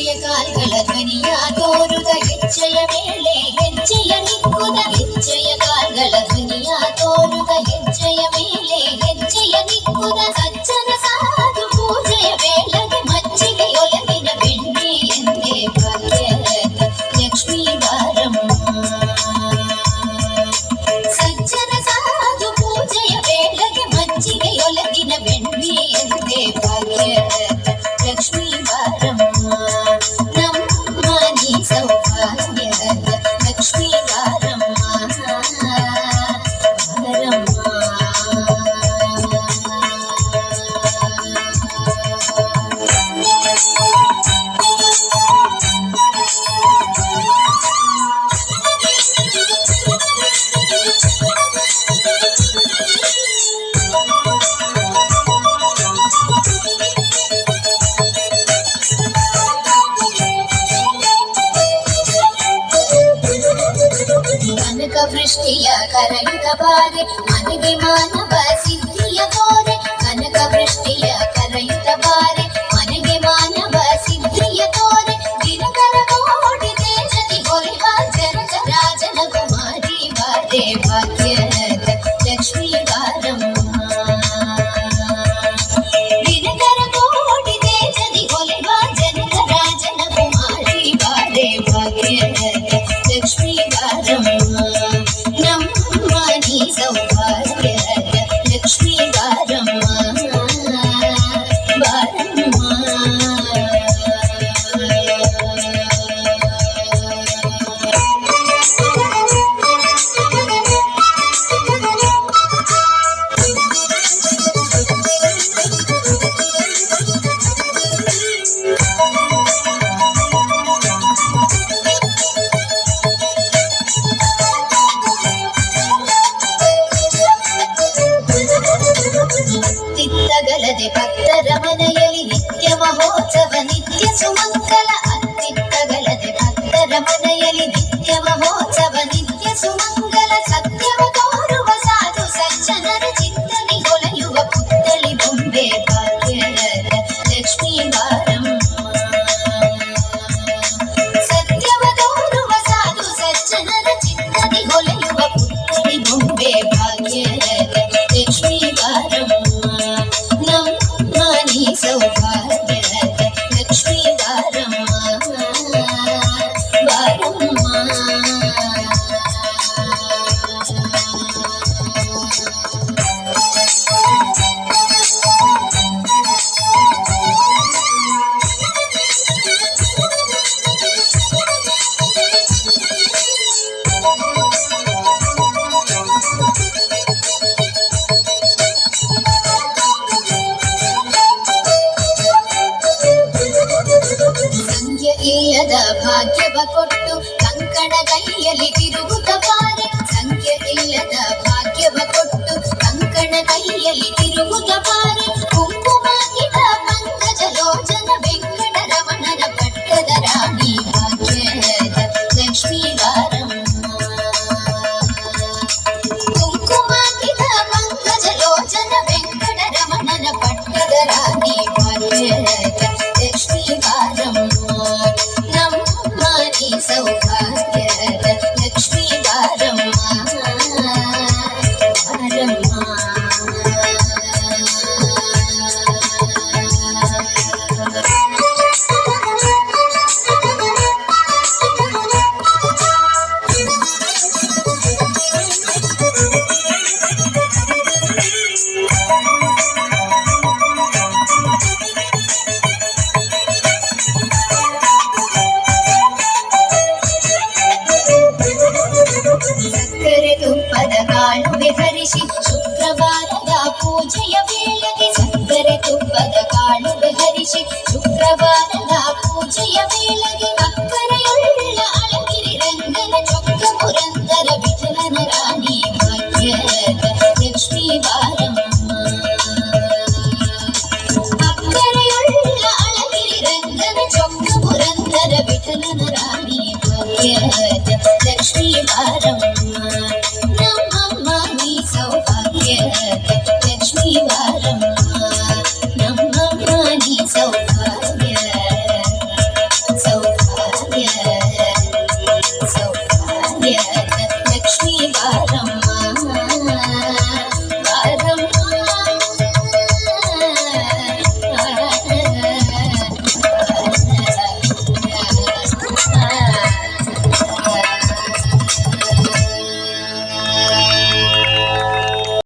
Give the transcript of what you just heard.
ಹೆಜ್ಜೆಯ ಕಾಲ್ಗಳ ಧ್ವನಿಯ ತೋರುದ ಹೆಜ್ಜೆಯ ಮೇಲೆ ಹೆಜ್ಜೆಯ ನಿಕ್ಕುದ ಹೆಜ್ಜೆಯ ಕಾಲ್ಗಳ ಧ್ವನಿಯ ತೋರುದ ಹೆಜ್ಜೆಯ ಮೇಲೆ ಹೆಜ್ಜೆಯ ನಿಕ್ಕುದ ಸಜ್ಜನ ಸಾಧು ಪೂಜೆಯ ವೇಳೆಗೆ ಮಜ್ಜಿಗೆಯೊಲಗಿನ ಬೆಣ್ಣೆ ಎಂದೇ ಭಾಗ್ಯದ ಲಕ್ಷ್ಮೀ ಬಾರಮ್ಮ. ಸಜ್ಜನ ಸಾಧು ಪೂಜೆಯ ವೇಳೆಗೆ ಮಜ್ಜಿಗೆಯೊಲಗಿನ ಬೆಣ್ಣೆ ಎಂದೇ ಭಾಗ್ಯದ ಲಕ್ಷ್ಮೀ ಬಾರಮ್ಮ. ನಮ್ಮ ನೀ ಸೌಭಾಗ್ಯದ ಲಕ್ಷ್ಮೀ ಬಾರಮ್ಮ ಬಾರಮ್ಮ. ಕನಕ ವೃಷ್ಟಿಯ ಕರೆಯುತ್ತ ಬಾರೆ ಮನೆಗೆ ಮಾನವ ಸಿದ್ಧಿಯ ತೋರೆ. ಕನಕ ವೃಷ್ಟಿಯ ಕರೆಯುತ್ತ ಬಾರೆ ಮನೆಗೆ ಮಾನವ ಸಿದ್ಧಿಯ ತೋರೆ. ದಿನಕರ ಕೋಟಿ ತೇಜದಿ ಹೊರೆವ ಜನಕ ರಾಜನ ಕುಮಾರಿ ಬಾರೆ ಭಾಗ್ಯದ ಲಕ್ಷ್ಮೀ ಬಾರಮ್ಮ. ದಿನಕರ ಕೋಟಿ ತೇಜದಿ ಹೊರೆವ ಜನಕ ರಾಜನ ಕುಮಾರಿ ಬಾರೆ ಭಾಗ್ಯದ ಲಕ್ಷ್ಮೀ ಬಾರಮ್ಮ. ನಮ್ಮ ನೀ ಸೌಭಾಗ್ಯದ ಲಕ್ಷ್ಮೀ ಬಾರಮ್ಮ ಬಾರಮ್ಮ. ತಿತ್ತಗಲದೆ ಭಕ್ತರ ಮನೆಯಲ್ಲಿ ನಿತ್ಯ ಮಹೋತ್ಸವ ನಿತ್ಯ ಸುಮಂಗಲ. ಅತ್ತಿತ್ತಗಲದೆ ಭಕ್ತರ ಮನೆಯಲ್ಲಿ ನಿತ್ಯ ಮಹೋತ್ಸವ ನಿತ್ಯ ಸುಮಂಗಲ. ಸತ್ಯವ ತೋರುವ ಸಾಧು ಸಜ್ಜನರ ಚಿತ್ತನಿ ಹೊಳೆಯುವ ಪುತ್ತಳಿ ಬೊಂಬೆ ಭಾಗ್ಯದ ಲಕ್ಷ್ಮೀ ಬಾರಮ್ಮ. ಸತ್ಯವ ತೋರುವ ಸಾಧು ಸಜ್ಜನರ ಚಿತ್ತನಿ ಹೊಳೆಯುವ ಪುತ್ತಳಿ ಬೊಂಬೆ ಭಾಗ್ಯದ ಲಕ್ಷ್ಮೀ ಬಾರಮ್ಮ. ನಮ್ಮ ನೀ ಸೌಭಾಗ್ಯದ ಲಕ್ಷ್ಮೀ ಬಾರಮ್ಮ ಬಾರಮ್ಮ. ಸಂಖ್ಯೆ ಇಲ್ಲದ ಭಾಗ್ಯವ ಕೊಟ್ಟು ಕಂಕಣ ಕೈಯಲ್ಲಿ ತಿರುಗುತ್ತ ಬಾರೆ. ಸಂಖ್ಯೆ ಇಲ್ಲದ ಭಾಗ್ಯವ ಕೊಟ್ಟು ಕಂಕಣ ಕೈಯಲ್ಲಿ ತಿರುಗುತ್ತ ಬಾರೆ. ಕುಂಕುಮ ಗಿಡ ಪಂಕಜ ಲೋಚನ ವೆಂಕಟ ರಮಣನ ಪಟ್ಟದ ರಾಣಿ ಭಾಗ್ಯದ ಲಕ್ಷ್ಮೀ ಬಾರಮ್ಮ. ಕುಂಕುಮ ಗಿಡ ಪಂಕಜ ಲೋಚನ ವೆಂಕಟ ರಮಣನ ಪಟ್ಟದ ರಾಣಿ ಭಾಗ್ಯದ ಲಕ್ಷ್ಮೀ ಬಾರಮ್ಮ. ನಮ್ಮ ನೀ ಸೌಭಾಗ್ಯದ ಲಕ್ಷ್ಮೀ ಬಾರಮ್ಮ ಬಾರಮ್ಮ. ಸಕ್ಕರೆ ತುಪ್ಪದ ಕಾಳುವೆ ಹರಿಸಿ ಶುಕ್ರವಾರದ ಪೂಜೆಯ ವೇಳೆಗೆ. ಸಕ್ಕರೆ ತುಪ್ಪದ ಕಾಳುವೆ ಹರಿಸಿ ಶುಕ್ರವಾರದ ಪೂಜೆಯ ವೇಳೆಗೆ. ಅಕ್ಕರೆಯುಳ್ಳ ಅಳಗಿರಿ ರಂಗನ ಚೊಕ್ಕ ಪುರಂದರ ವಿಠಲನ ರಾಣಿ ಭಾಗ್ಯದ ಲಕ್ಷ್ಮೀ ಬಾರಮ್ಮ. ಅಕ್ಕರೆಯುಳ್ಳ ಅಳಗಿರಿ ರಂಗನ ಚೊಕ್ಕ ಪುರಂದರ ವಿಠಲನ ರಾಣಿ ಭಾಗ್ಯದ